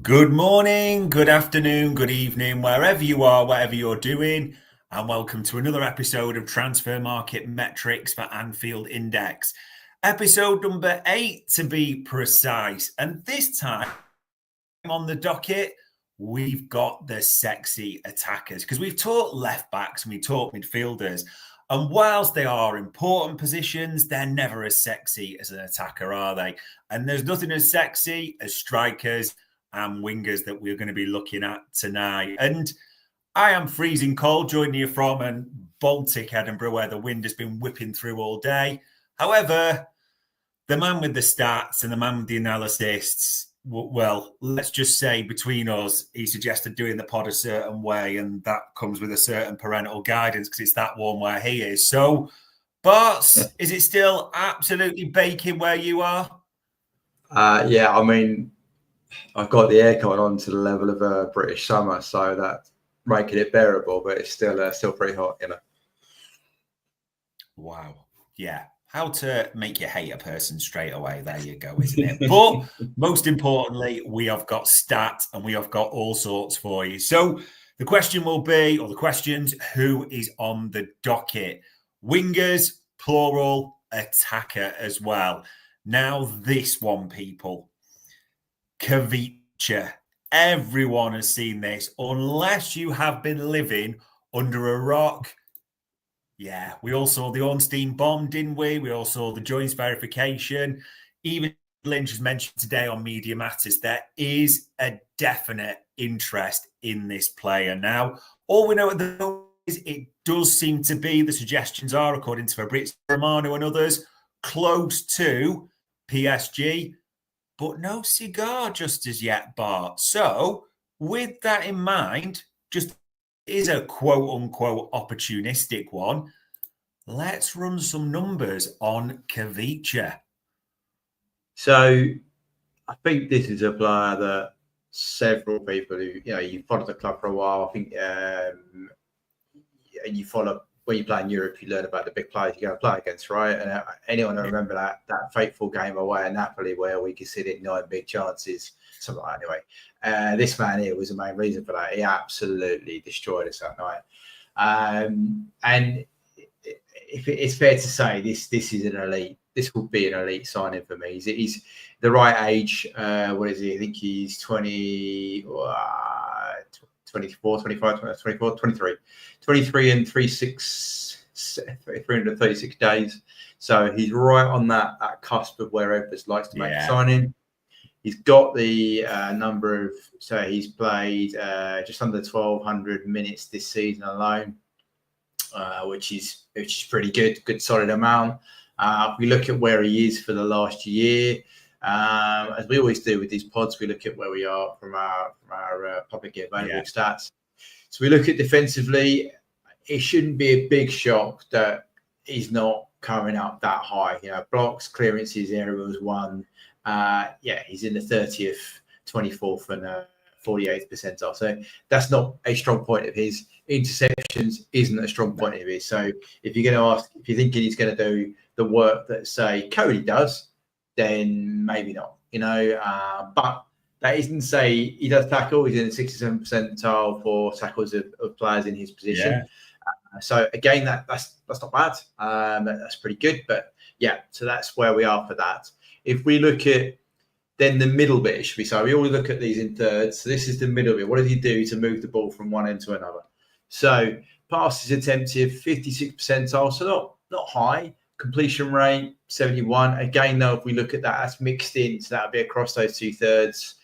Good morning, good afternoon, good evening, wherever you are, whatever you're doing, and welcome to another episode of Transfer Market Metrics for Anfield Index. Episode number 8 to be precise. And this time on the docket, we've got the sexy attackers because we've talked left backs and we talked midfielders. And whilst they are important positions, they're never as sexy as an attacker, are they? And there's nothing as sexy as strikers and wingers that we're going to be looking at tonight. And I am freezing cold, joining you from Baltic Edinburgh, where the wind has been whipping through all day. However, the man with the stats and the man with the analysts, well, let's just say between us, he suggested doing the pod a certain way, and that comes with a certain parental guidance because it's that one where he is. So, Bart, is it still absolutely baking where you are? Yeah, I mean, I've got the aircon on to the level of a British summer, so that's making it bearable, but it's still pretty hot, you know. Wow. Yeah. How to make you hate a person straight away. There you go, isn't it? But most importantly, we have got stats and we have got all sorts for you. So the question will be, or the questions, who is on the docket? Wingers, plural, attacker as well. Now this one, people. Khvicha. Everyone has seen this, unless you have been living under a rock. Yeah, we all saw the Ornstein bomb, didn't we? We all saw the joints verification. Even Lynch has mentioned today on Media Matters, there is a definite interest in this player. Now, all we know at the moment is it does seem to be, the suggestions are, according to Fabrizio Romano and others, close to PSG, but no cigar just as yet, Bart. So, with that in mind, just is a quote-unquote opportunistic one. Let's run some numbers on Khvicha. So, I think this is a player that several people who, you followed the club for a while, I think, and you follow, when you play in Europe, you learn about the big players you're going to play against, right? And anyone remember that fateful game away at Napoli where we conceded 9 big chances, something like that anyway. This man here was the main reason for that. He absolutely destroyed us that night. And if it's fair to say, this is an elite. This will be an elite signing for me. He's the right age. What is he? I think he's 23 and 336 days. So he's right on that cusp of where Everest likes to make a signing. He's got the number of, so he's played just under 1,200 minutes this season alone, which is pretty good solid amount. If we look at where he is for the last year, as we always do with these pods, we look at where we are from our publicly available stats. So we look at defensively, it shouldn't be a big shock that he's not coming up that high. Blocks, clearances, aerials, 1. He's in the 30th, 24th, and 48th percentile. So that's not a strong point of his. Interceptions isn't a strong point of his. So if you're going to ask, if you're thinking he's going to do the work that, say, Cody does, then maybe not, but that isn't to say he does tackle. He's in the 67th percentile for tackles of players in his position. So again, that's not bad. That's pretty good. But so that's where we are for that. If we look at then the middle bit, should we say? We always look at these in thirds. So this is the middle bit. What does he do to move the ball from one end to another? So passes attempted, 56th percentile. So not high. Completion rate, 71. Again, though, if we look at that, that's mixed in. So that would be across those 2/3.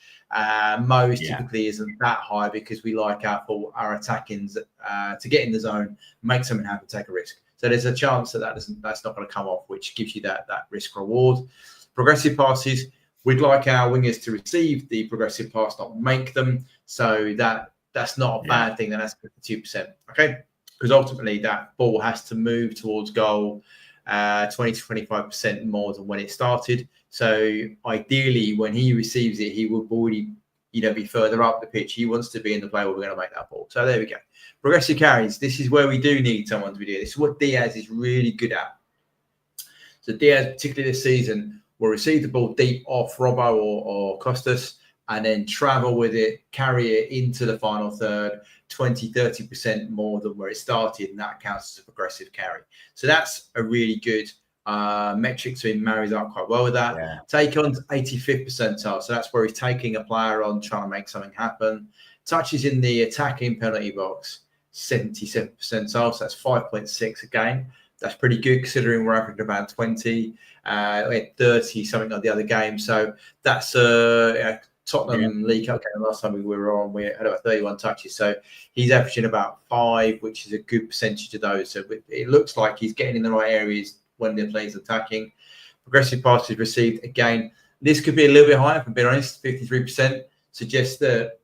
Most typically isn't that high because we like our attackings to get in the zone, make something happen, take a risk. So there's a chance that's not going to come off, which gives you that risk reward. Progressive passes, we'd like our wingers to receive the progressive pass, not make them. So that's not a bad thing. Then that's 52%. Okay, because ultimately that ball has to move towards goal 20 to 25% more than when it started. So ideally, when he receives it, he will already, be further up the pitch. He wants to be in the play where we're going to make that ball. So there we go. Progressive carries. This is where we do need someone to be doing. This is what Diaz is really good at. So Diaz, particularly this season, will receive the ball deep off Robbo or Costas, and then travel with it, carry it into the final third, 20-30% more than where it started, and that counts as a progressive carry. So that's a really good metric, so he marries up quite well with that. Yeah. Take on 85th percentile, so that's where he's taking a player on, trying to make something happen. Touches in the attacking penalty box, 77th percentile, so that's 5.6 a game. That's pretty good considering we're averaging about 20. We had 30 something like the other game, so that's Tottenham League Cup game last time we were on, we had about 31 touches. So he's averaging about 5, which is a good percentage of those. So it looks like he's getting in the right areas when the players attacking. Progressive passes received, again, this could be a little bit higher, if I'm being honest. 53% suggests that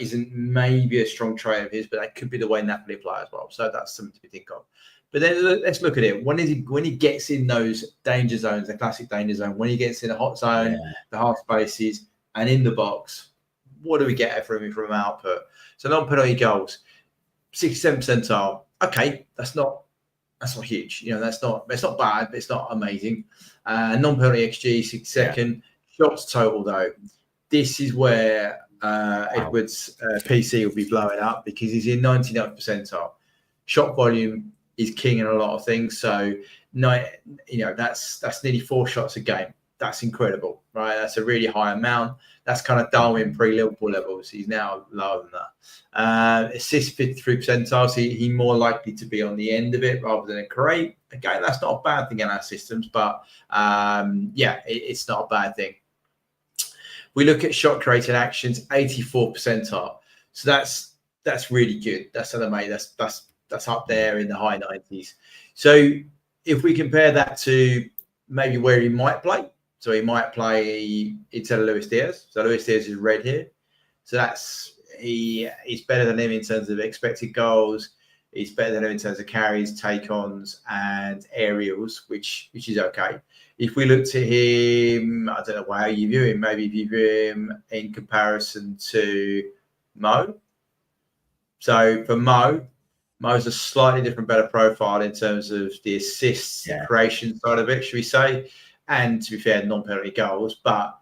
isn't maybe a strong trait of his, but that could be the way Napoli play as well. So that's something to think of. But then let's look at it. When he gets in those danger zones, the classic danger zone, when he gets in the hot zone, the half spaces, and in the box, what do we get from him from output? So non-penalty goals, 67th percentile. Okay, that's not huge. That's not bad, but it's not amazing. Non-penalty XG, 62nd. Shots total though. This is where Edwards' PC will be blowing up because he's in 99th percentile. Shot volume is king in a lot of things. So that's nearly 4 shots a game. That's incredible, right? That's a really high amount. That's kind of Darwin pre-Liverpool levels. He's now lower than that. Assist 53 percentile, so he's more likely to be on the end of it rather than a create. Again, that's not a bad thing in our systems, but it's not a bad thing. We look at shot created actions, 84 percentile. So that's really good. That's that's up there in the high 90s. So if we compare that to maybe where he might play, so he might play instead of Luis Diaz. So Luis Diaz is red here. So he's better than him in terms of expected goals. He's better than him in terms of carries, take-ons, and aerials, which is okay. If we looked at him, I don't know how you view him. Maybe you view him in comparison to Mo. So for Mo's a slightly different, better profile in terms of the assists, the creation side of it, should we say? And to be fair, non-penalty goals. But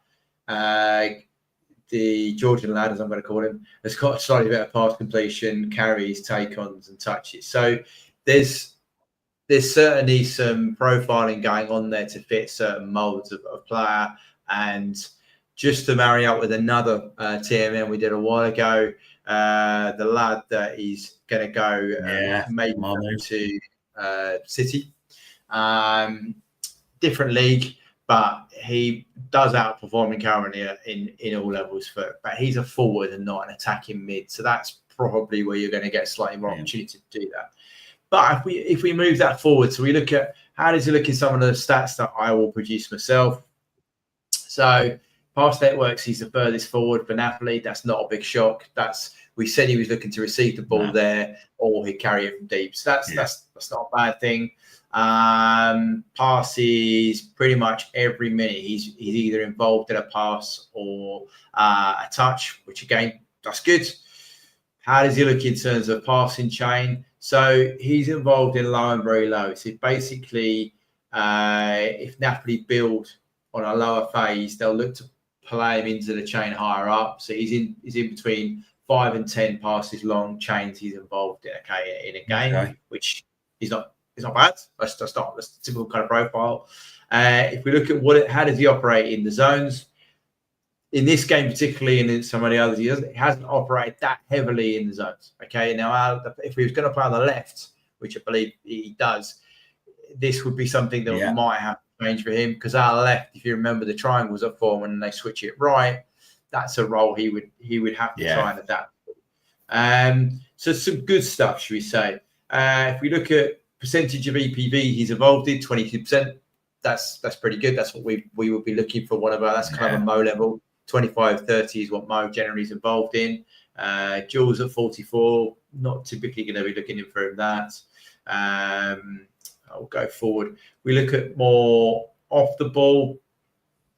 the Georgian lad, as I'm going to call him, has got a slightly better pass completion, carries, take-ons, and touches. So there's certainly some profiling going on there to fit certain molds of player. And just to marry up with another TMN we did a while ago, the lad that is going to go maybe to City. Different league, but he does outperform him currently in all levels. But he's a forward and not an attacking mid. So that's probably where you're going to get slightly more opportunity to do that. But if we move that forward, so we look at how does he look in some of the stats that I will produce myself. So pass networks, he's the furthest forward for Napoli. That's not a big shock. We said he was looking to receive the ball there, or he'd carry it from deep. So that's not a bad thing. Passes pretty much every minute. He's either involved in a pass or a touch, which again, that's good. How does he look in terms of passing chain? So he's involved in low and very low. So basically, if Napoli build on a lower phase, they'll look to play him into the chain higher up. So he's in between 5 and 10 passes long chains he's involved in a game, which is not bad. That's the typical kind of profile. If we look at how does he operate in the zones? In this game particularly, and in some of the others, he hasn't operated that heavily in the zones. Okay, now if he was going to play on the left, which I believe he does, this would be something that might have to change for him, because our left, if you remember, the triangles up for when they switch it right, that's a role he would have to try and adapt. So some good stuff, should we say? If we look at percentage of EPV he's involved in, 22%. That's pretty good. That's what we would be looking for. That's kind of a Mo level. 25-30 is what Mo generally is involved in. Jules at 44, not typically going to be looking for him that. I'll go forward. We look at more off the ball.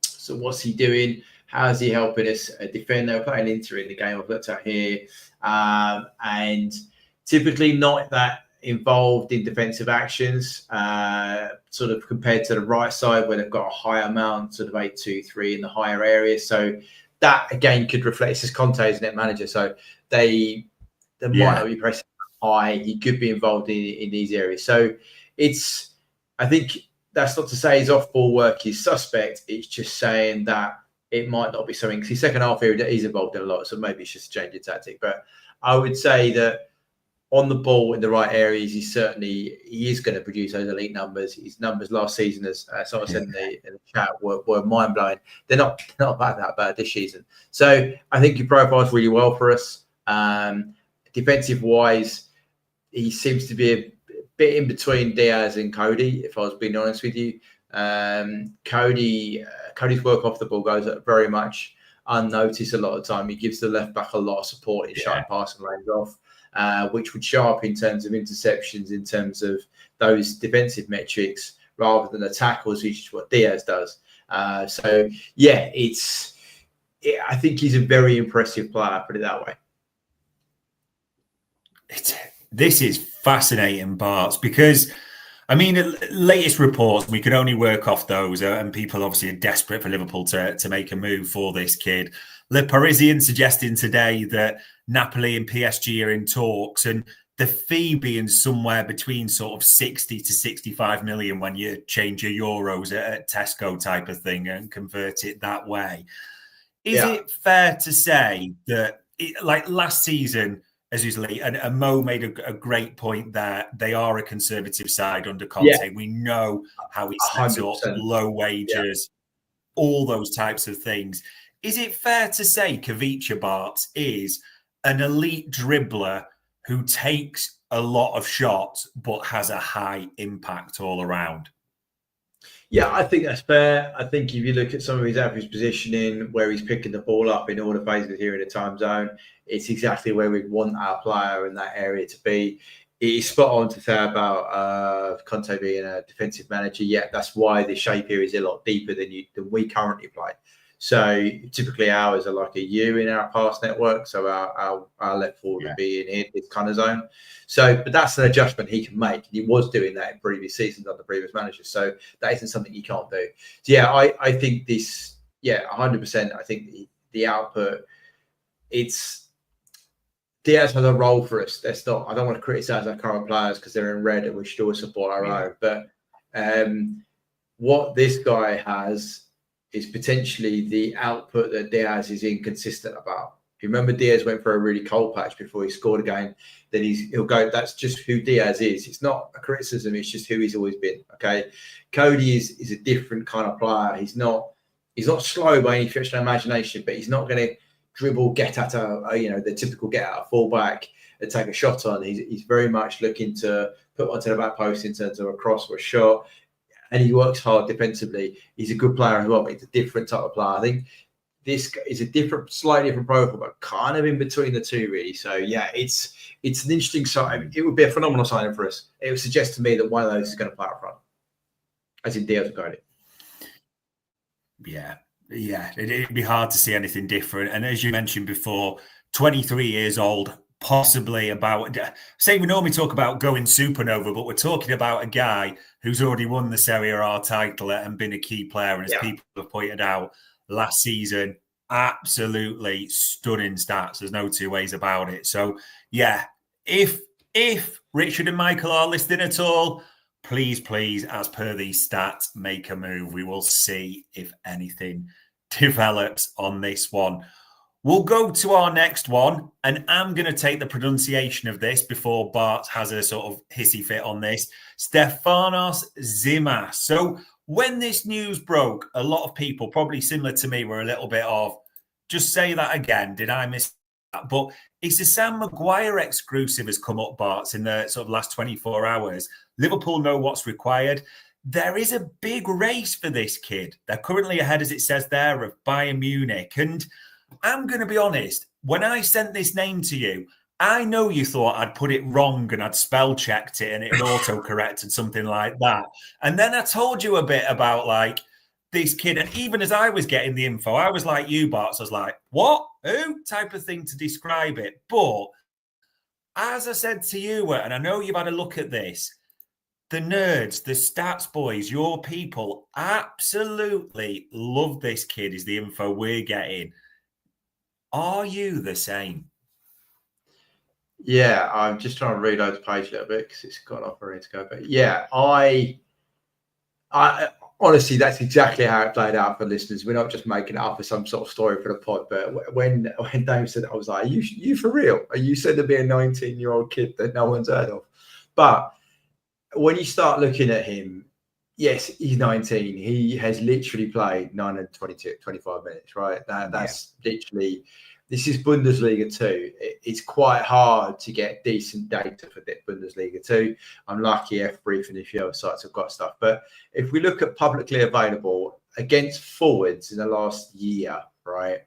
So what's he doing? How is he helping us defend? They're playing Inter in the game I've looked at here. And typically not that involved in defensive actions, sort of compared to the right side where they've got a higher amount, sort of 8-2-3 in the higher area. So that again could reflect. It's just Conte's net manager, so they might not be pressing high. He could be involved in these areas. So I think that's not to say his off-ball work is suspect. It's just saying that it might not be something. Because his second half here, he's involved in a lot, so maybe it's just a change of tactic. But I would say that on the ball in the right areas, he is going to produce those elite numbers. His numbers last season, as someone said in the chat, were mind blowing. They're not that bad this season. So I think he profiles really well for us. Defensive wise, he seems to be a bit in between Diaz and Cody, if I was being honest with you. Cody's work off the ball goes very much unnoticed a lot of the time. He gives the left back a lot of support in shutting passing lanes off, which would show up in terms of interceptions, in terms of those defensive metrics, rather than the tackles, which is what Diaz does. I think he's a very impressive player, put it that way. This is fascinating, Bart, because I mean, latest reports, we can only work off those, and people obviously are desperate for Liverpool to make a move for this kid. Le Parisien suggesting today that Napoli and PSG are in talks, and the fee being somewhere between sort of 60 to 65 million when you change your euros at Tesco type of thing and convert it that way. Is it fair to say that, like last season, as usually, and Mo made a great point there, they are a conservative side under Conte. Yeah. We know how he sets up low wages, all those types of things. Is it fair to say Khvicha, Bart, is an elite dribbler who takes a lot of shots but has a high impact all around? Yeah, I think that's fair. I think if you look at some of his average positioning, where he's picking the ball up in all the phases here in the time zone, it's exactly where we'd want our player in that area to be. He's spot on to say about Conte being a defensive manager. Yeah, that's why the shape here is a lot deeper than we currently play. So typically ours are like a U in our pass network. So our left forward would be in here, this kind of zone. So, but that's an adjustment he can make. He was doing that in previous seasons under previous managers. So that isn't something you can't do. So yeah, I think this, 100%. I think the output, Diaz has a role for us. I don't want to criticize our current players because they're in red and we should always support our own. But what this guy has is potentially the output that Diaz is inconsistent about. You remember Diaz went for a really cold patch before he scored again. Then he'll go, that's just who Diaz is. It's not a criticism, it's just who he's always been. Okay. Cody is a different kind of player. He's not slow by any stretch of the imagination, but he's not going to dribble, get at the typical get at a fullback and take a shot on. He's very much looking to put onto the back post in terms of a cross or a shot. And he works hard defensively. He's a good player as well, but he's a different type of player. I think this is a slightly different profile, but kind of in between the two, really. So yeah, it's an interesting sign. It would be a phenomenal signing for us. It would suggest to me that one of those is going to play up front, as in Diaz or Cody. Yeah, it'd be hard to see anything different. And as you mentioned before, 23 years old, possibly about, say we normally talk about going supernova, but we're talking about a guy who's already won the Serie A title and been a key player. And as people have pointed out last season, absolutely stunning stats. There's no two ways about it. So yeah, if Richard and Michael are listening at all, please, as per these stats, make a move. We will see if anything develops on this one. We'll go to our next one, and I'm going to take the pronunciation of this before Bart has a sort of hissy fit on this. Stefanos Tzimas. So when this news broke, a lot of people, probably similar to me, were a little bit of, just say that again. Did I miss that? But it's a Sam Maguire exclusive has come up, Bart, in the sort of last 24 hours. Liverpool know what's required. There is a big race for this kid. They're currently ahead, as it says there, of Bayern Munich. And I'm going to be honest, when I sent this name to you, I know you thought I'd put it wrong and I'd spell checked it and it had auto-corrected something like that. And then I told you a bit about like this kid. And even as I was getting the info, I was like you, Bart. So I was like, what? Who? Type of thing to describe it. But as I said to you, and I know you've had a look at this, the nerds, the stats boys, your people absolutely love this kid is the info we're getting. Are you the same? Yeah, I'm just trying to reload the page a little bit because it's gone off ready to go. But yeah, I honestly, that's exactly how it played out for listeners. We're not just making it up as some sort of story for the pod. But when Dave said it, I was like, you for real? Are you said to be a 19-year-old kid that no one's heard of? But when you start looking at him, yes, he's 19. He has literally played 25 minutes, right? That's literally, this is Bundesliga 2. It's quite hard to get decent data for Bundesliga 2. I'm lucky F-Brief and a few other sites have got stuff. But if we look at publicly available against forwards in the last year, right?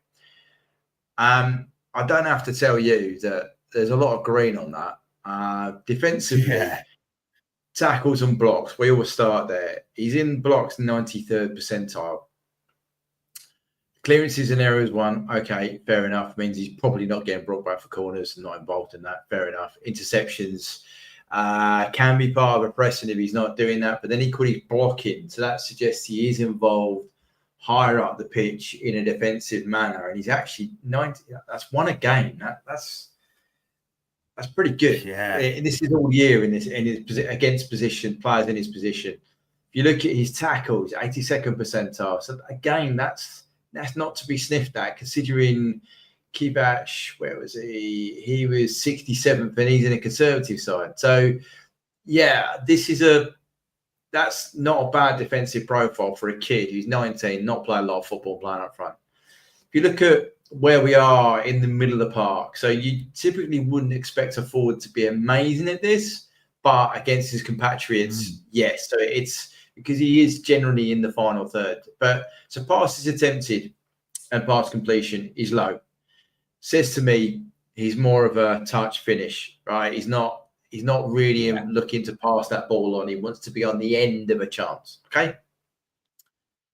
I don't have to tell you that there's a lot of green on that. Defensively, tackles and blocks, we always start there. He's in blocks 93rd percentile. Clearances and errors 1, okay, fair enough. Means he's probably not getting brought back for corners and not involved in that. Fair enough. Interceptions can be part of a pressing if he's not doing that, but then equally he's blocking. So that suggests he is involved higher up the pitch in a defensive manner. And he's actually 90. That's won a game. That's pretty good. Yeah. This is all year in his against position players in his position. If you look at his tackles, 82nd percentile. So again, that's not to be sniffed at, considering Khvicha, where was he? He was 67th, and he's in a conservative side. So yeah, that's not a bad defensive profile for a kid who's 19, not playing a lot of football, playing up front. If you look at where we are in the middle of the park, so you typically wouldn't expect a forward to be amazing at this, but against his compatriots, yes. So it's because he is generally in the final third. But so passes attempted and pass completion is low. Says to me he's more of a touch finish, right? He's not really looking to pass that ball on. He wants to be on the end of a chance. Okay.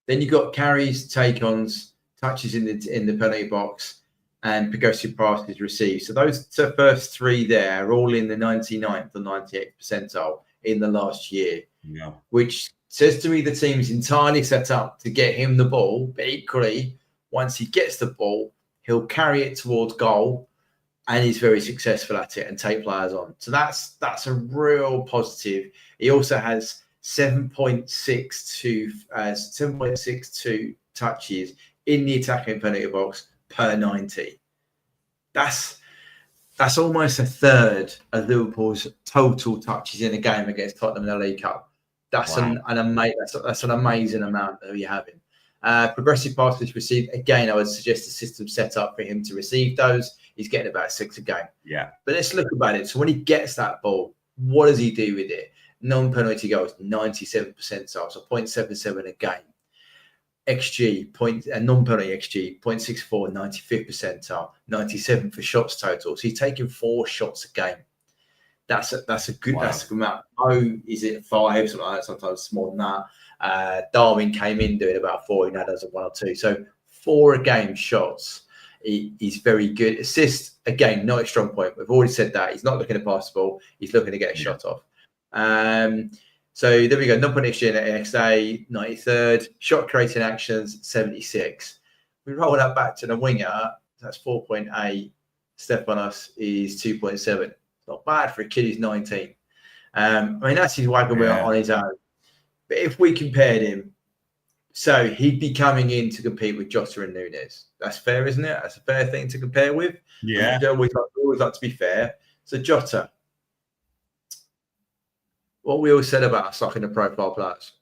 Then you've got carries, take-ons, touches in the penalty box, and progressive passes received. So those first 3 there are all in the 99th or 98th percentile in the last year, which says to me the team is entirely set up to get him the ball, but equally, once he gets the ball, he'll carry it towards goal, and he's very successful at it and take players on. So that's a real positive. He also has 7.62 touches in the attacking penalty box per 90. That's almost a third of Liverpool's total touches in a game against Tottenham in the League Cup. That's an amazing amount that we're having. Progressive passes received, again, I would suggest the system set up for him to receive those. He's getting about 6 a game. Yeah. But let's look about it. So when he gets that ball, what does he do with it? Non-penalty goals, 97 percentile, so 0.77 a game. XG, non-penalty XG, 0.64, 95th percentile, 97 for shots total. So he's taking 4 shots a game. That's a good amount. Is it 5? Something like that. Sometimes more than that. Darwin came in doing about 4. He now does 1 or 2. So 4 a game shots. He's very good. Assists, again, not a strong point. We've already said that. He's not looking to pass the ball. He's looking to get a shot off. So there we go. Non-penalty XG at XA, 93rd. Shot creating actions, 76. We roll that back to the winger. That's 4.8. Stefanos is 2.7. Not bad for a kid who's 19. I mean, that's his wagon wheel on his own. But if we compared him, so he'd be coming in to compete with Jota and Nunes. That's fair, isn't it? That's a fair thing to compare with. Yeah. I always like to be fair. So Jota, what we always said about stocking the profile players,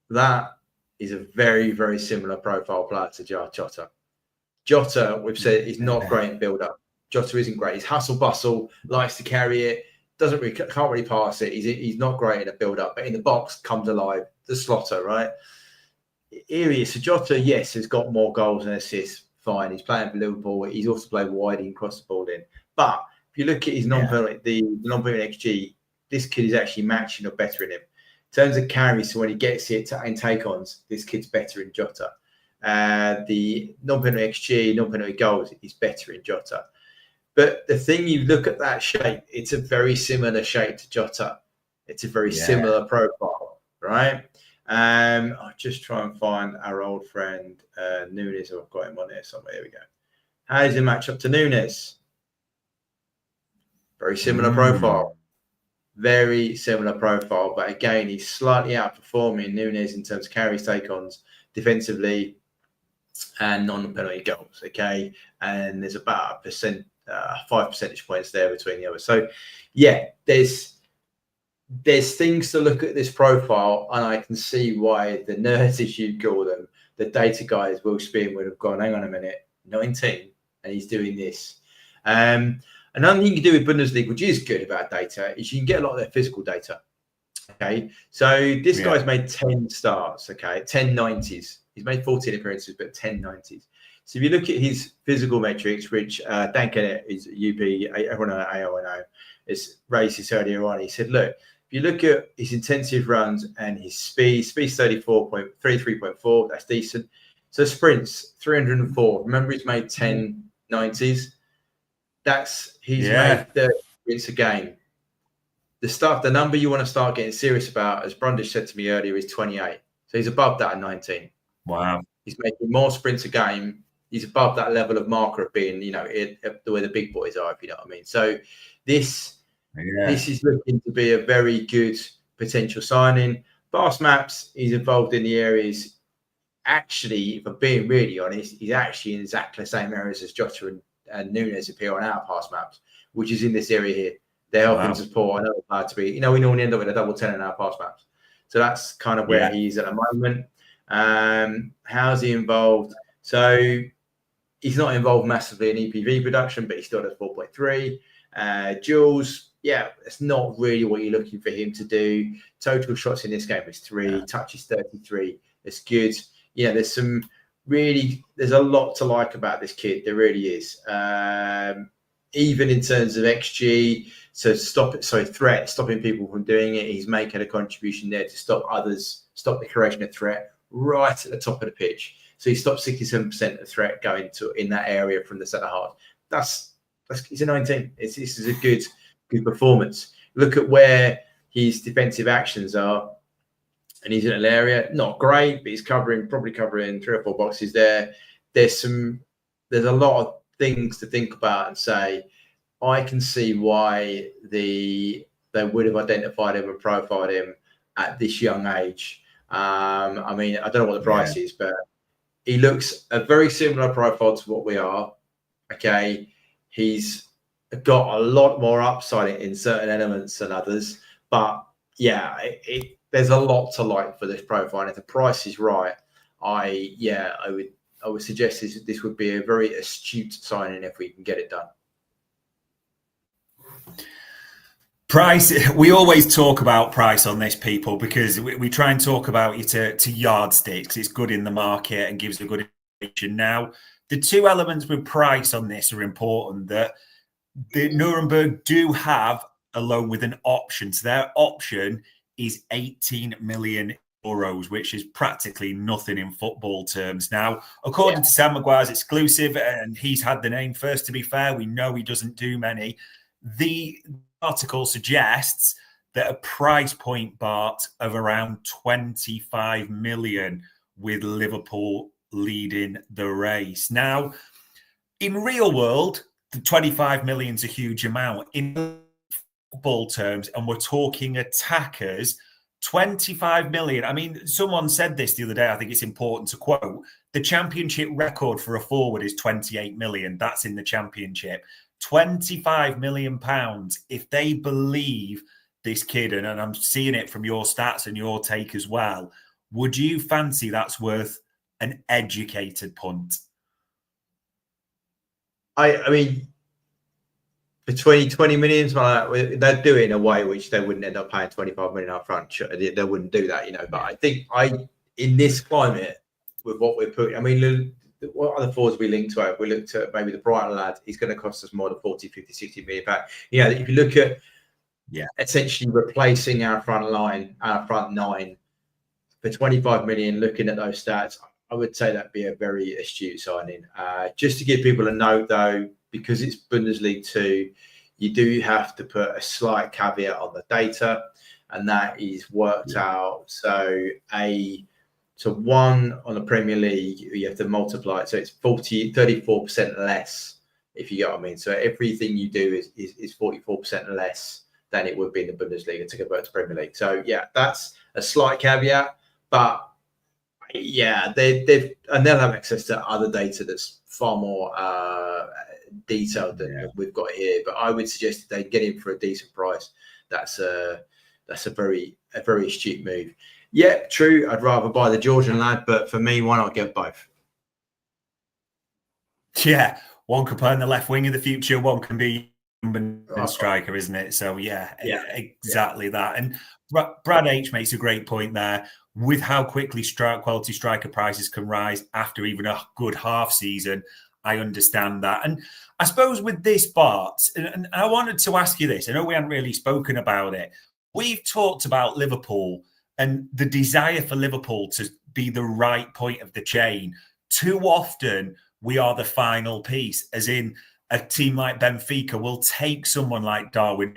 that is a very, very similar profile player to Jota. Jota, we've said, is not great in build-up. Jota isn't great. He's hustle bustle, likes to carry it, can't really pass it. He's not great in a build-up, but in the box comes alive. The slotter, right? Here he is. So Jota, yes, has got more goals and assists. Fine. He's playing for Liverpool. He's also played wide. He can cross the ball in. But if you look at his non-penalty, the non-penalty XG, this kid is actually matching or better in him. In terms of carries, so when he gets it and take-ons, this kid's better in Jota. The non-penalty XG, non-penalty goals is better in Jota. But the thing, you look at that shape, it's a very similar shape to Jota. It's a very similar profile, right? I'll just try and find our old friend Nunes. I've got him on here somewhere. Here we go. How does he match up to Nunes? Very similar profile. Very similar profile. But again, he's slightly outperforming Nunes in terms of carries, take-ons, defensively, and non-penalty goals. Okay. And there's about 5 percentage points there between the others. So, yeah, there's things to look at this profile, and I can see why the nerds, as you call them, the data guys, Will Spearn, would have gone, hang on a minute, 19, and he's doing this. Another thing you can do with Bundesliga, which is good about data, is you can get a lot of their physical data. Okay, so this guy's made 10 starts, okay, 10 90s. He's made 14 appearances, but 10 90s. So if you look at his physical metrics, which Dan Kennett is UP, everyone at AONO, has raised this earlier on. He said, look, if you look at his intensive runs and his speed's 33.4, that's decent. So sprints, 304. Remember, he's made 10 90s. He's made 30 sprints a game. The number you want to start getting serious about, as Brundish said to me earlier, is 28. So he's above that at 19. Wow. He's making more sprints a game. He's above that level of marker of being, the way the big boys are, if you know what I mean. So this is looking to be a very good potential signing. Fast maps, he's involved in the areas. Actually, if I'm being really honest, he's actually in exactly the same areas as Jota and Nunes appear on our pass maps, which is in this area here. They're helping support another player to be, we normally end up with a double 10 in our pass maps. So that's kind of where he is at the moment. How's he involved? So he's not involved massively in EPV production, but he still does 4.3. Jules, it's not really what you're looking for him to do. Total shots in this game is 3, touches 33. It's good. There's a lot to like about this kid. There really is. Even in terms of XG, threat, stopping people from doing it. He's making a contribution there to stop the creation of threat right at the top of the pitch. So he stopped 67% of threat going to in that area from the centre half. He's a 19. This is a good performance. Look at where his defensive actions are, and he's in an area not great, but he's probably covering 3 or 4 boxes there. There's a lot of things to think about and say, I can see why they would have identified him and profiled him at this young age. I don't know what the price is, but he looks a very similar profile to what we are. Okay. He's got a lot more upside in certain elements than others, but there's a lot to like for this profile. And if the price is right, I would suggest this would be a very astute signing if we can get it done. Price, we always talk about price on this, people, because we try and talk about it to yardsticks. It's good in the market and gives a good indication. Now, the 2 elements with price on this are important, that the Nuremberg do have a loan with an option. So their option is 18 million euros, which is practically nothing in football terms. Now, according to Sam Maguire's exclusive, and he's had the name first, to be fair, we know he doesn't do many. The article suggests that a price point, Bart, of around 25 million, with Liverpool leading the race. Now, in real world, the 25 million is a huge amount. In football terms, and we're talking attackers, 25 million. Someone said this the other day, I think it's important to quote, the championship record for a forward is 28 million. That's in the championship. 25 million pounds, if they believe this kid, and I'm seeing it from your stats and your take as well, would you fancy that's worth an educated punt? Between 20 million, they'd do it in a way which they wouldn't end up paying 25 million up front. They wouldn't do that, but I think in this climate, with what we're putting, what other forwards we linked to? We looked at maybe the Brighton lad. He's going to cost us more than 40, 50, 60 million back. If you look at essentially replacing our front line, our front 9 for 25 million, looking at those stats, I would say that'd be a very astute signing. Just to give people a note though, because it's Bundesliga 2, you do have to put a slight caveat on the data, and that is worked out. So So 1 on the Premier League, you have to multiply it. So it's 34% less, if you get what I mean. So everything you do is 44% less than it would be in the Bundesliga to convert to Premier League. So yeah, that's a slight caveat, but yeah, they'll have access to other data that's far more detailed than we've got here. But I would suggest if they get in for a decent price, that's a very astute move. Yeah, true. I'd rather buy the Georgian lad, but for me, why not get both? Yeah, one could play on the left wing in the future. One can be a striker, isn't it? So yeah, exactly that. And Brad H makes a great point there with how quickly quality striker prices can rise after even a good half season. I understand that. And I suppose with this, Bart, and I wanted to ask you this. I know we haven't really spoken about it. We've talked about Liverpool and the desire for Liverpool to be the right point of the chain. Too often, we are the final piece, as in a team like Benfica will take someone like Darwin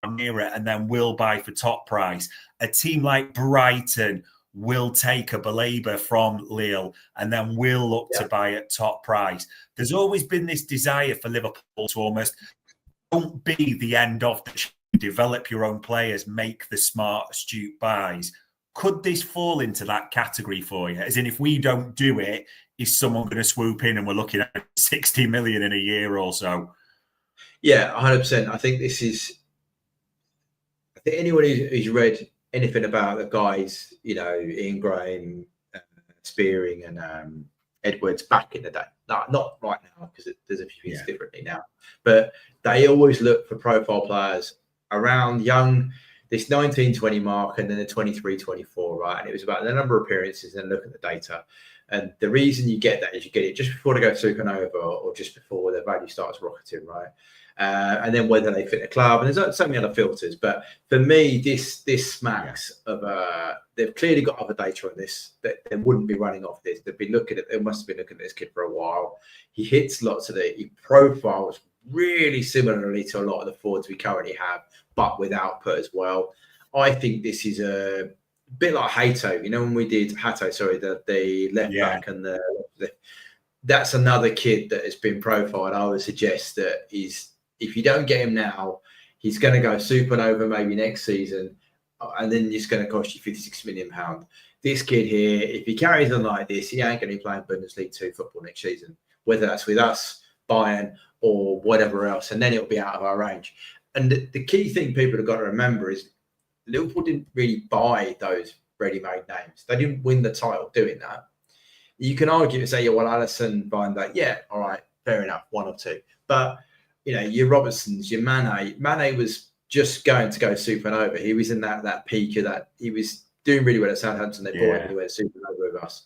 Nunez and then will buy for top price. A team like Brighton will take a Baleba from Lille and then will look to buy at top price. There's always been this desire for Liverpool to almost don't be the end of the chain. Develop your own players, make the smart, astute buys. Could this fall into that category for you? As in, if we don't do it, is someone going to swoop in and we're looking at 60 million in a year or so? Yeah, 100%. I think anyone who's read anything about the guys, Ian Graham, Spearing and Edwards back in the day, not right now because there's a few things differently now, but they always look for profile players around this 19-20 mark and then the 23-24, right? And it was about the number of appearances and look at the data. And the reason you get that is you get it just before they go supernova or just before their value starts rocketing, right? And then whether they fit the club, and there's so many other filters. But for me, this smacks of they've clearly got other data on this that they wouldn't be running off this. They've been looking at, they must have been looking at this kid for a while. He hits lots of it. He profiles really similarly to a lot of the forwards we currently have, but with output as well. I think this is a bit like Hato. When we did the left back and that's another kid that has been profiled. I would suggest that if you don't get him now, he's going to go supernova maybe next season, and then it's going to cost you £56 million. This kid here, if he carries on like this, he ain't going to be playing Bundesliga 2 football next season, whether that's with us, Bayern, or whatever else, and then it'll be out of our range. And the key thing people have got to remember is Liverpool didn't really buy those ready-made names. They didn't win the title doing that. You can argue and say, well, Alisson buying that. Yeah, all right, fair enough, 1 or 2. But, your Robertsons, your Mane was just going to go supernova. He was in that peak of that. He was doing really well at Southampton. They bought him and he went supernova with us.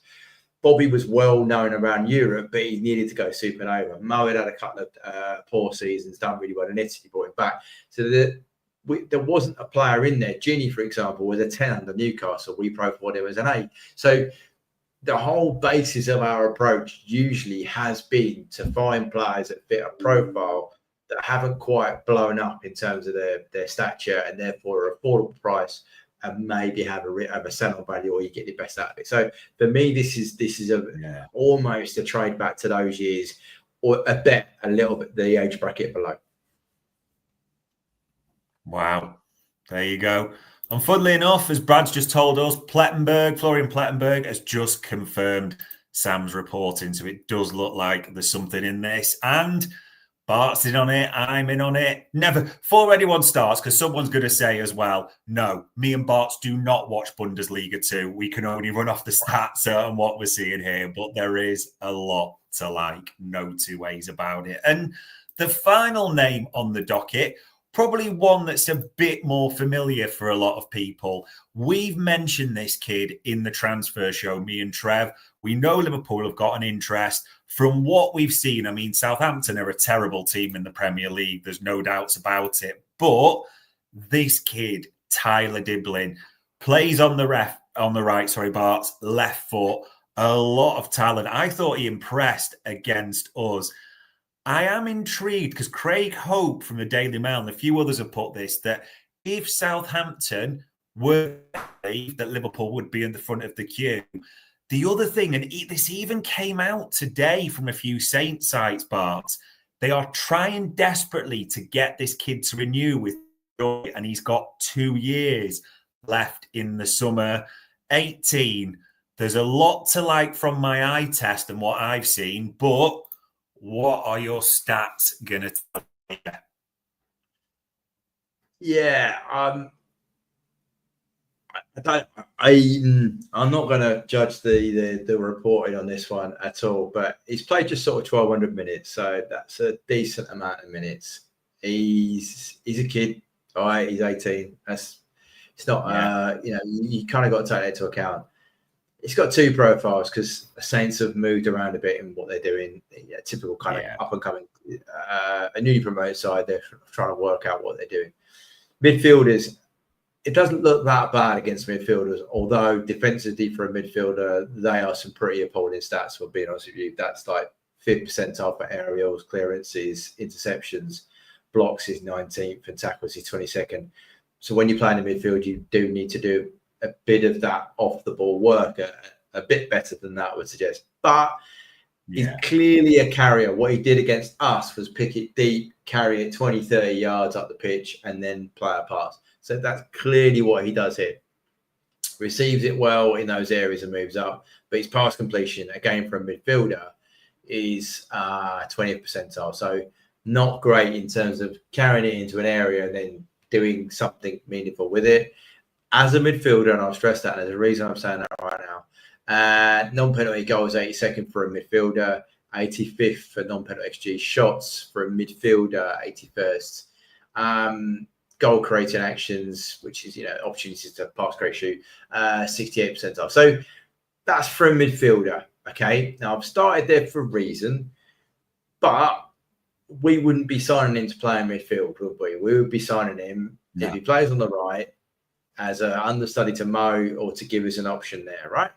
Bobby was well known around Europe, but he needed to go supernova. Mo had a couple of poor seasons, done really well in Italy, brought him back. So there wasn't a player in there. Ginny, for example, was a 10 under Newcastle. We profiled him as an 8. So the whole basis of our approach usually has been to find players that fit a profile that haven't quite blown up in terms of their stature and therefore an affordable price, and maybe have a sell-on value, or you get the best out of it. So for me, this is almost a trade back to those years, or a bet a little bit the age bracket below. Wow, there you go. And funnily enough, as Brad's just told us, Florian Plettenberg has just confirmed Sam's reporting. So it does look like there's something in this. And Bart's in on it. I'm in on it. Never, before anyone starts, because someone's going to say as well, no, me and Bart do not watch Bundesliga 2. We can only run off the stats and what we're seeing here. But there is a lot to like. No two ways about it. And the final name on the docket, probably one that's a bit more familiar for a lot of people. We've mentioned this kid in the transfer show, me and Trev. We know Liverpool have got an interest. From what we've seen, I mean, Southampton are a terrible team in the Premier League. There's no doubts about it. But this kid, Tyler Dibling, plays on the right, Bart's left foot. A lot of talent. I thought he impressed against us. I am intrigued because Craig Hope from the Daily Mail and a few others have put this, that if Southampton were that Liverpool would be in the front of the queue. The other thing, and this even came out today from a few Saint sites, Bart, they are trying desperately to get this kid to renew with Joy, and he's got 2 years left in the summer. 18. There's a lot to like from my eye test and what I've seen, but what are your stats going to tell you? Yeah, I'm not going to judge the reporting on this one at all, but he's played just sort of 1,200 minutes, so that's a decent amount of minutes. He's a kid, all right. He's 18. It's not you kind of got to take that into account. He's got 2 profiles because the Saints have moved around a bit in what they're doing. Yeah, typical kind of up and coming, a newly promoted side. They're trying to work out what they're doing. Midfielders, it doesn't look that bad against midfielders, although defensively for a midfielder, they are some pretty appalling stats, for being honest with you. That's like 5th percentile for aerials, clearances, interceptions, blocks is 19th, and tackles is 22nd. So when you're playing in midfield, you do need to do a bit of that off-the-ball work, a bit better than that would suggest. But he's clearly a carrier. What he did against us was pick it deep, carry it 20, 30 yards up the pitch, and then play a pass. So that's clearly what he does here. Receives it well in those areas and moves up. But his pass completion, again, for a midfielder, is 20th percentile. So not great in terms of carrying it into an area and then doing something meaningful with it. As a midfielder, and I'll stress that, and there's a reason I'm saying that right now, non-penalty goals 82nd for a midfielder, 85th for non-penalty XG shots for a midfielder, 81st. Goal creating actions, which is, opportunities to pass, create, shoot, 68th percentile. So that's for a midfielder. Okay. Now I've started there for a reason, but we wouldn't be signing him to play in midfield, would we? We would be signing him if he plays on the right as an understudy to Mo, or to give us an option there, right?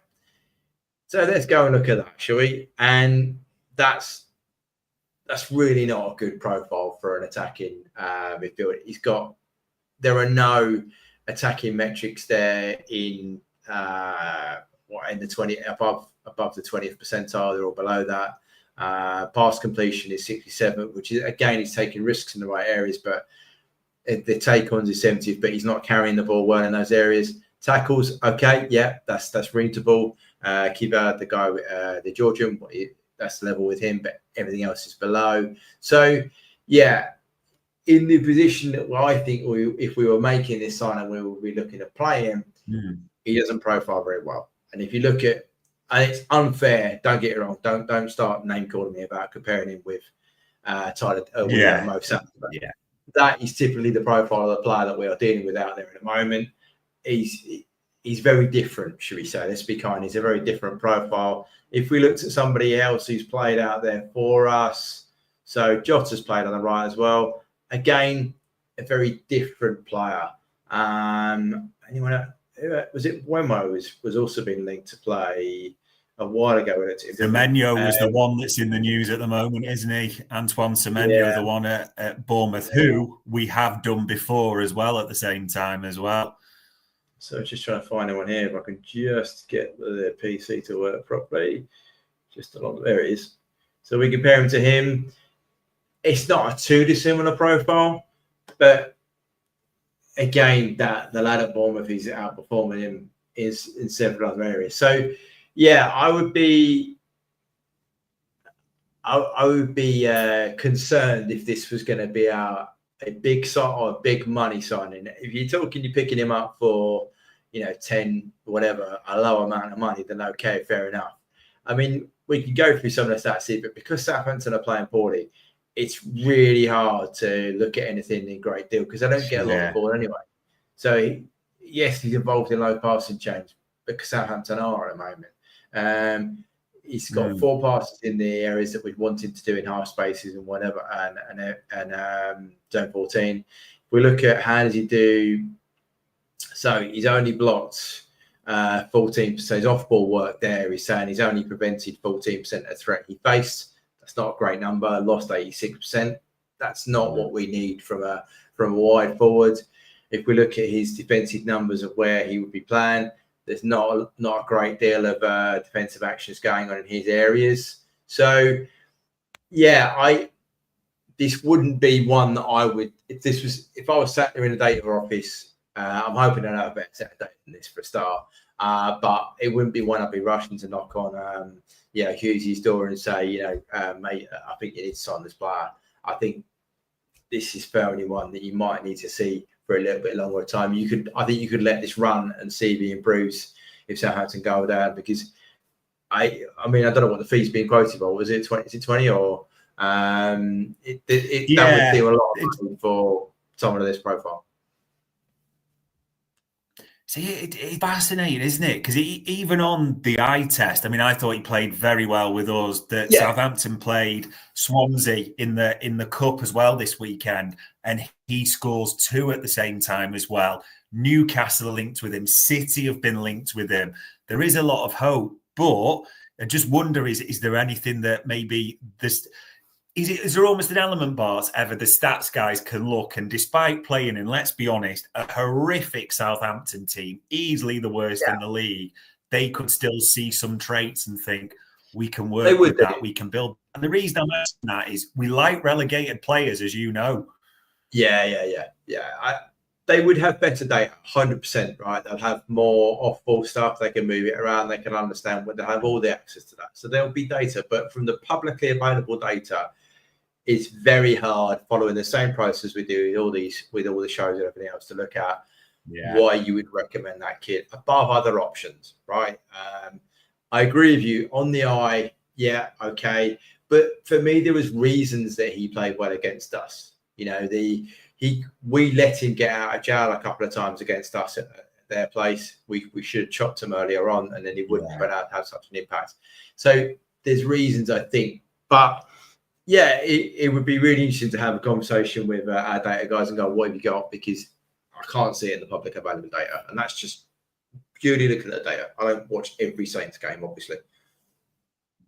So let's go and look at that, shall we? And that's really not a good profile for an attacking midfield. There are no attacking metrics there in the 20 above the 20th percentile. They're all below that. Pass completion is 67, which is, again, he's taking risks in the right areas, but the take-ons is 70th, but he's not carrying the ball well in those areas. Tackles, okay, yeah, that's readable. Khvicha, the guy, the Georgian, that's level with him, but everything else is below. So, yeah, in the position that I think if we were making this sign and we would be looking to play him, he doesn't profile very well. And if you look at, and it's unfair, don't get it wrong, don't start name calling me about comparing him with Tyler, Mo Salah. That is typically the profile of the player that we are dealing with out there at the moment. He's very different, should we say? Let's be kind. He's a very different profile. If we looked at somebody else who's played out there for us, so Jota's played on the right as well. Again, a very different player. Anyone else? Was it Wemo was also been linked to play a while ago? Semenyo was the one that's in the news at the moment, isn't he? Antoine Semenyo, the one at Bournemouth, who we have done before as well at the same time as well. So just trying to find anyone here. If I can just get the PC to work properly. Just along there it is. So we compare him to him. It's not a too dissimilar profile, but again, that the lad at Bournemouth is outperforming him is in several other areas. So yeah, I would be concerned if this was going to be a big sign or a big money signing. If you're picking him up for 10 whatever, a low amount of money, then okay, fair enough. I mean, we can go through some of the stats here, but because Southampton are playing poorly, it's really hard to look at anything in great deal because they don't get a lot of ball anyway. So yes, he's involved in low passing change because Southampton are at the moment. He's got 4 passes in the areas that we'd want him to do in half spaces and whatever, and zone 14. If we look at how does he do, so he's only blocked 14%. So his off-ball work there, he's saying he's only prevented 14% of threat he faced. That's not a great number. Lost 86%. That's not what we need from a wide forward. if we look at his defensive numbers of where he would be playing, there's not a great deal of defensive actions going on in his areas. So, yeah, this wouldn't be one that I would, if I was sat there in a data office, I'm hoping I have a better set of data than this for a start. But it wouldn't be one I'd be rushing to knock on, Hughesy's door and say, mate, I think you need to sign this player. I think this is fairly one that you might need to see for a little bit longer time. I think you could let this run and see if he improves if Southampton go down, because I mean, I don't know what the fee's being quoted for. Was it 20? Is it 20 or that would feel a lot of money for someone of this profile. See, it's fascinating, isn't it? Because even on the eye test, I mean, I thought he played very well with us. Southampton played Swansea in the cup as well this weekend, and he scores 2 at the same time as well. Newcastle are linked with him. City have been linked with him. There is a lot of hope, but I just wonder: is there anything that maybe this? Is there almost an element, Bart, ever the stats guys can look and, despite playing in, let's be honest, a horrific Southampton team, easily the worst in the league, they could still see some traits and think, we can work with that, we can build. And the reason I'm asking that is we like relegated players, as you know. Yeah. They would have better data, 100%, right? They'll have more off-ball stuff. They can move it around. They can understand what they have all the access to that. So there'll be data, but from the publicly available data, it's very hard following the same process we do with all the shows and everything else to look at why you would recommend that kid above other options, right? I agree with you on the eye. Yeah, okay. But for me, there was reasons that he played well against us. We let him get out of jail a couple of times against us at their place. We should have chopped him earlier on, and then he wouldn't have such an impact. So there's reasons, I think, but yeah, it would be really interesting to have a conversation with our data guys and go, what have you got? Because I can't see it in the public available data. And that's just purely looking at the data. I don't watch every Saints game, obviously.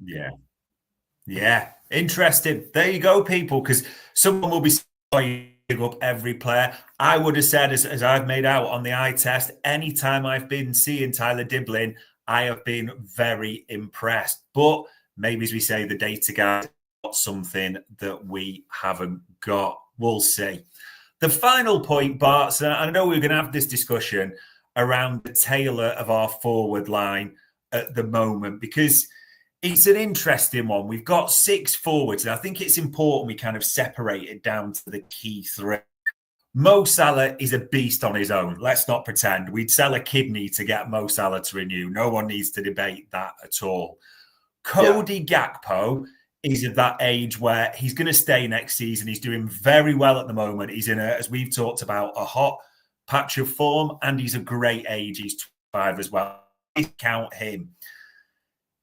Yeah. Interesting. There you go, people, because someone will be saying up every player. I would have said, as I've made out on the eye test, anytime I've been seeing Tyler Dibling, I have been very impressed. But maybe, as we say, the data guys got something that we haven't got. We'll see. The final point, Bart, so I know we're going to have this discussion around the tailor of our forward line at the moment, because it's an interesting one. We've got 6 forwards, and I think it's important we kind of separate it down to the key 3. Mo Salah is a beast on his own. Let's not pretend. We'd sell a kidney to get Mo Salah to renew. No one needs to debate that at all. Cody Gakpo is of that age where he's going to stay next season. He's doing very well at the moment. He's in, as we've talked about, a hot patch of form, and he's a great age. He's 25 as well. Count him.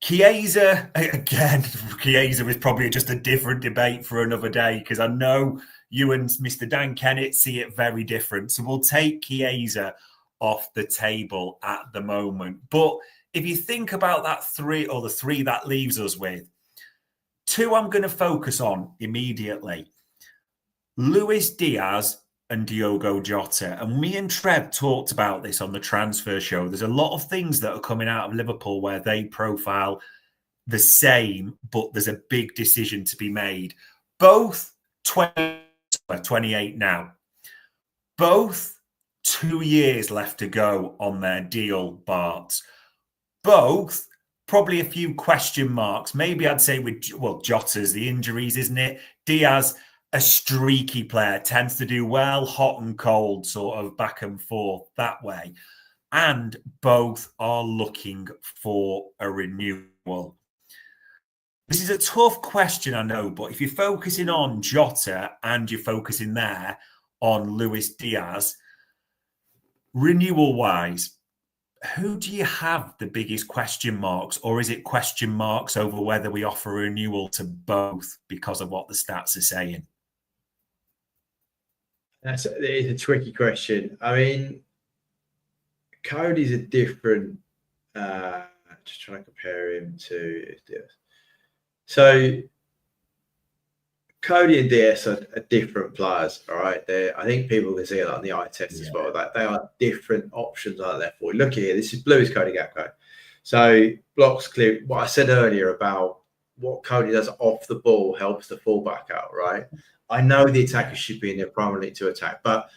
Chiesa, again, Chiesa was probably just a different debate for another day, because I know you and Mr. Dan Kennett see it very different. So we'll take Chiesa off the table at the moment. But if you think about that 3, or the 3 that leaves us with, 2 I'm going to focus on immediately. Luis Diaz and Diogo Jota. And me and Trev talked about this on the transfer show. There's a lot of things that are coming out of Liverpool where they profile the same, but there's a big decision to be made. Both 28 now. Both 2 years left to go on their deal, Bart. Both probably a few question marks. Maybe I'd say Jota's the injuries, isn't it? Diaz, a streaky player, tends to do well, hot and cold, sort of back and forth that way. And both are looking for a renewal. This is a tough question, I know, but if you're focusing on Jota and you're focusing there on Luis Diaz, renewal-wise, who do you have the biggest question marks, or is it question marks over whether we offer a renewal to both because of what the stats are saying? It's a tricky question. I mean, Cody's a different. Just trying to compare him to this. So Cody and DS are different players, all right? I think people can see it on the eye test as well. That they are different options on the left forward. Look here, this is blue is Cody Gakpo. So blocks clear. What I said earlier about what Cody does off the ball helps the fullback out, right? I know the attackers should be in there primarily to attack, but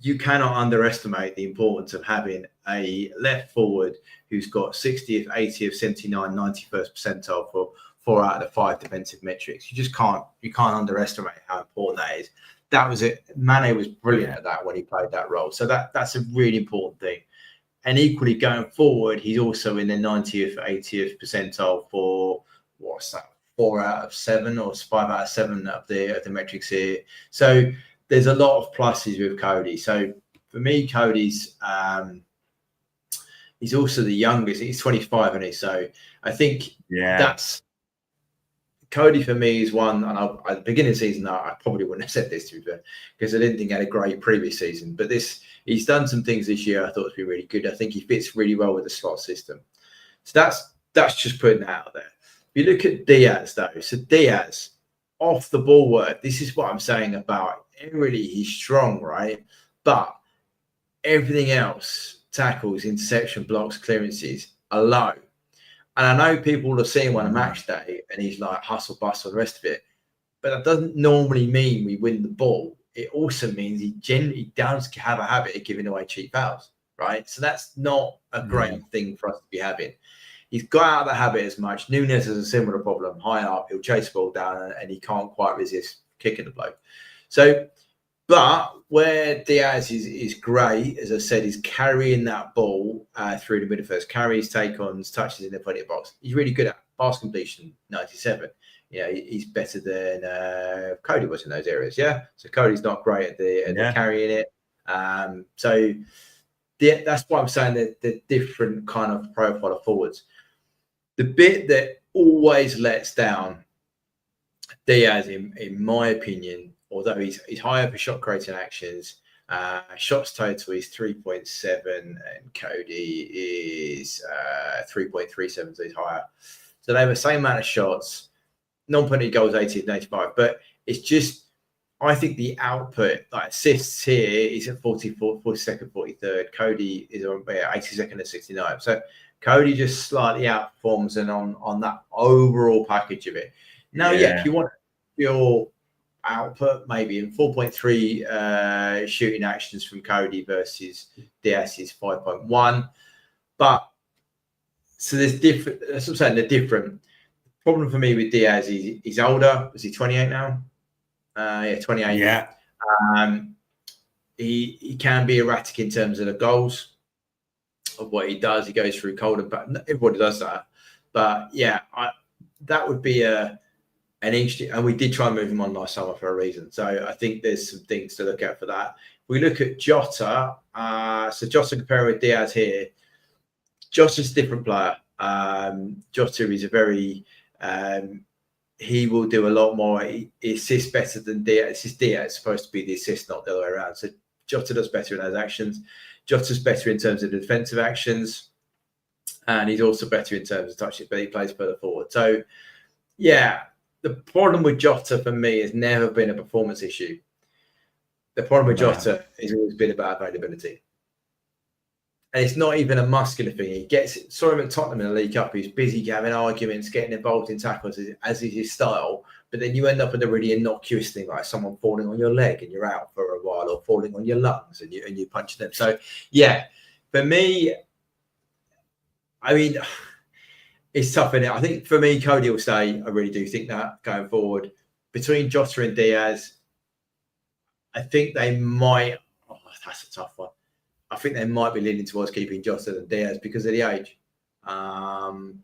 you cannot underestimate the importance of having a left forward who's got 60th, 80th, 79th, 91st percentile for 4 out of the 5 defensive metrics. You just can't underestimate how important that is. That was it. Mane was brilliant at that when he played that role. So that's a really important thing. And equally going forward, he's also in the 90th, 80th percentile for what's that? 4 out of 7 or 5 out of 7 of the metrics here. So there's a lot of pluses with Cody. So for me, Cody's he's also the youngest. He's 25, isn't he? So I think that's Cody for me is one. And at the beginning of the season, I probably wouldn't have said this to you because I didn't think he had a great previous season. But he's done some things this year I thought would be really good. I think he fits really well with the slot system. So that's just putting that out there. If you look at Diaz though, so Diaz off the ball work. This is what I'm saying about. Really, he's strong, right? But everything else, tackles, interception, blocks, clearances, are low. And I know people will see him on a match day and he's like hustle, bustle, the rest of it. But that doesn't normally mean we win the ball. It also means he generally does have a habit of giving away cheap fouls, right? So that's not a great thing for us to be having. He's got out of the habit as much. Nunes has a similar problem. High up, he'll chase the ball down and he can't quite resist kicking the bloke. So, but where Diaz is great, as I said, is carrying that ball through the midfield. Carries, take-ons, touches in the 20 box. He's really good at pass completion, 97. You know, he's better than Cody was in those areas, yeah? So Cody's not great at the carrying it. So that's why I'm saying that the different kind of profile of forwards. The bit that always lets down Diaz, in my opinion, although he's higher for shot creating actions, shots total is 3.7 and Cody is 3.37, so he's higher. So they have the same amount of shots, non-penalty goals 80 and 85, but it's just, I think the output, like assists here, is at 44, 42nd, 43rd. Cody is on 82nd and 69. So Cody just slightly outperforms and on that overall package of it. Now, if you want your output, maybe in 4.3 shooting actions from Cody versus Diaz's 5.1. But so there's different, that's what I'm saying, they're different. Problem for me with Diaz is he's older. Is he 28 now? 28. Yeah. He can be erratic in terms of the goals of what he does. He goes through cold and bad. Everybody does that. But yeah, that would be an interesting, and we did try and move him on last summer for a reason. So I think there's some things to look at for that. We look at Jota. So Jota comparing with Diaz here. Jota's a different player. Jota is a very he will do a lot more. He assists better than Diaz. Diaz is supposed to be the assist, not the other way around. So Jota does better in those actions. Jota's better in terms of the defensive actions, and he's also better in terms of touches, but he plays further forward. So yeah, the problem with Jota for me has never been a performance issue. The problem with Jota has always been about availability. And it's not even a muscular thing. He gets it. Saw him at Tottenham in the League Cup. He's busy having arguments, getting involved in tackles as is his style. But then you end up with a really innocuous thing, like someone falling on your leg and you're out for a while, or falling on your lungs and you punch them. So yeah, for me, I mean, it's tough, isn't it? I think for me, Cody will stay. I really do think that going forward. Between Jota and Diaz, I think they might. Oh, that's a tough one. I think they might be leaning towards keeping Jota than Diaz because of the age. And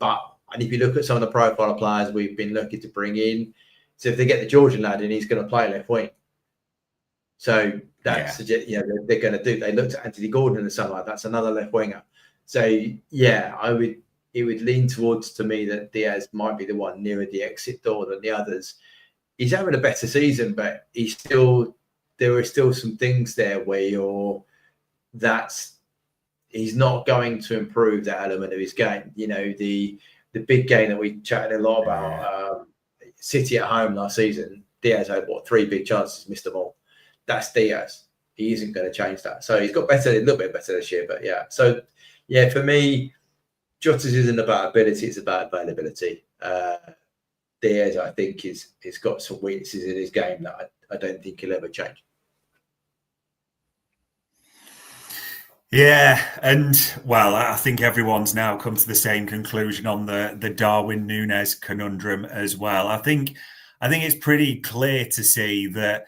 if you look at some of the profile of players we've been looking to bring in, so if they get the Georgian lad in, he's going to play left wing. So that suggests, they're going to do. They looked at Anthony Gordon in the summer. That's another left winger. So yeah, it would lean towards to me that Diaz might be the one nearer the exit door than the others. He's having a better season, but there are still some things there where he's not going to improve that element of his game. You know, the big game that we chatted a lot about, City at home last season, Diaz had, 3 big chances, missed them all. That's Diaz. He isn't going to change that. So he's got better, a little bit better this year, but yeah. So, yeah, for me, Jota's isn't about ability, it's about availability. Diaz, I think, he's got some weaknesses in his game that I don't think he'll ever change. Yeah, and well, I think everyone's now come to the same conclusion on the Darwin Núñez conundrum as well. I think it's pretty clear to see that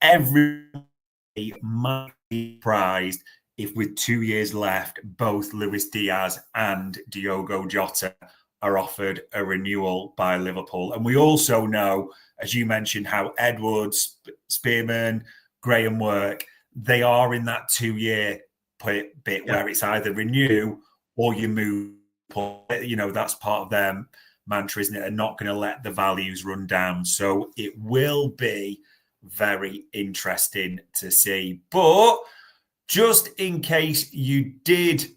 everybody might be surprised if, with 2 years left, both Luis Diaz and Diogo Jota are offered a renewal by Liverpool. And we also know, as you mentioned, how Edwards, Spearman, Graham work. They are in that 2-year bit where it's either renew or you move. You know, that's part of their mantra, isn't it? They're not going to let the values run down. So it will be very interesting to see. But just in case you did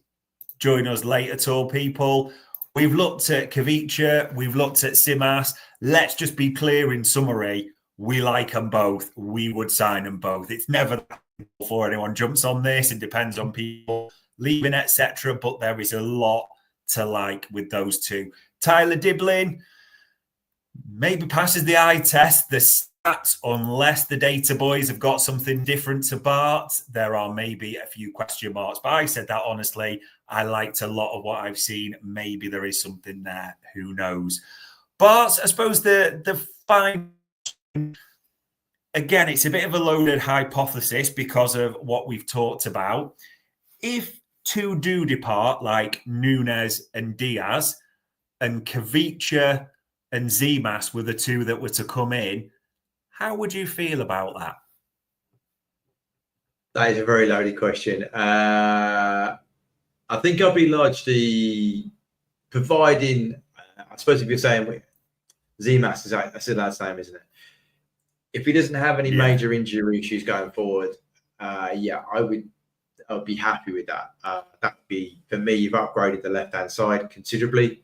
join us late at all, people, we've looked at Khvicha, we've looked at Tzimas. Let's just be clear in summary, we like them both. We would sign them both. It's never before anyone jumps on this. It depends on people leaving, etc. But there is a lot to like with those two. Tyler Dibling maybe passes the eye test. The stats, unless the data boys have got something different to Bart, there are maybe a few question marks. But I said that honestly. I liked a lot of what I've seen. Maybe there is something there. Who knows? Bart, I suppose the fine. Again, it's a bit of a loaded hypothesis because of what we've talked about. If two do depart, like Núñez and Diaz, and Khvicha and Tzimas were the two that were to come in, how would you feel about that? That is a very loaded question. I think I'll be largely providing, I suppose if you're saying Tzimas, that's the lad's name, isn't it? If he doesn't have any major injury issues going forward, I would be happy with that. That would be, for me, you've upgraded the left-hand side considerably.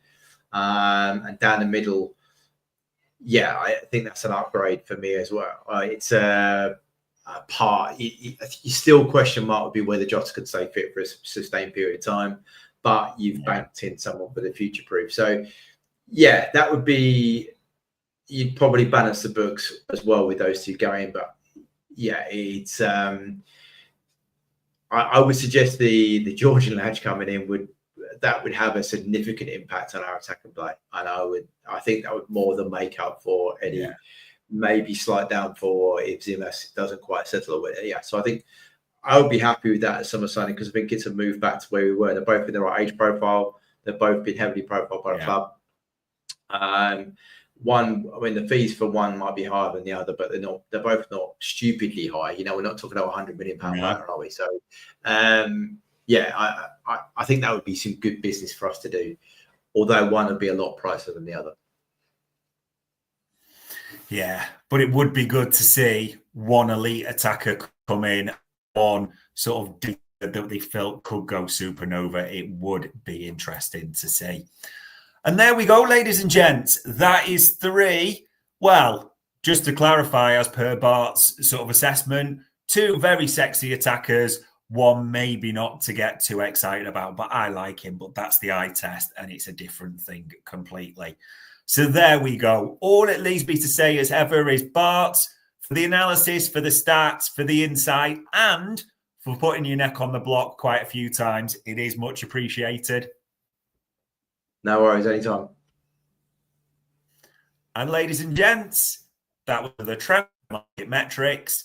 And down the middle, I think that's an upgrade for me as well. It's a part. You still question mark would be whether Jota could stay fit for a sustained period of time, but you've banked in someone for the future proof. So, that would be. You'd probably balance the books as well with those two going, but it's. I would suggest the Georgian lads coming in would have a significant impact on our attack and play, and I think that would more than make up for any maybe slight downfall if Tzimas doesn't quite settle with it. So I think I would be happy with that as summer signing because I think it's a move back to where we were. They're both in the right age profile. They've both been heavily profiled by the club. The fees for one might be higher than the other, but they're both not stupidly high. We're not talking about £100 million player, are we? So, I think that would be some good business for us to do. Although one would be a lot pricier than the other. Yeah, but it would be good to see one elite attacker come in, one sort of that they felt could go supernova. It would be interesting to see. And there we go, ladies and gents. That is 3. Well, just to clarify, as per Bart's sort of assessment, 2 very sexy attackers, 1 maybe not to get too excited about, but I like him. But that's the eye test, and it's a different thing completely. So there we go. All it leaves me to say as ever is Bart, for the analysis, for the stats, for the insight, and for putting your neck on the block quite a few times. It is much appreciated. No worries, anytime. And ladies and gents, that was the transfer market metrics.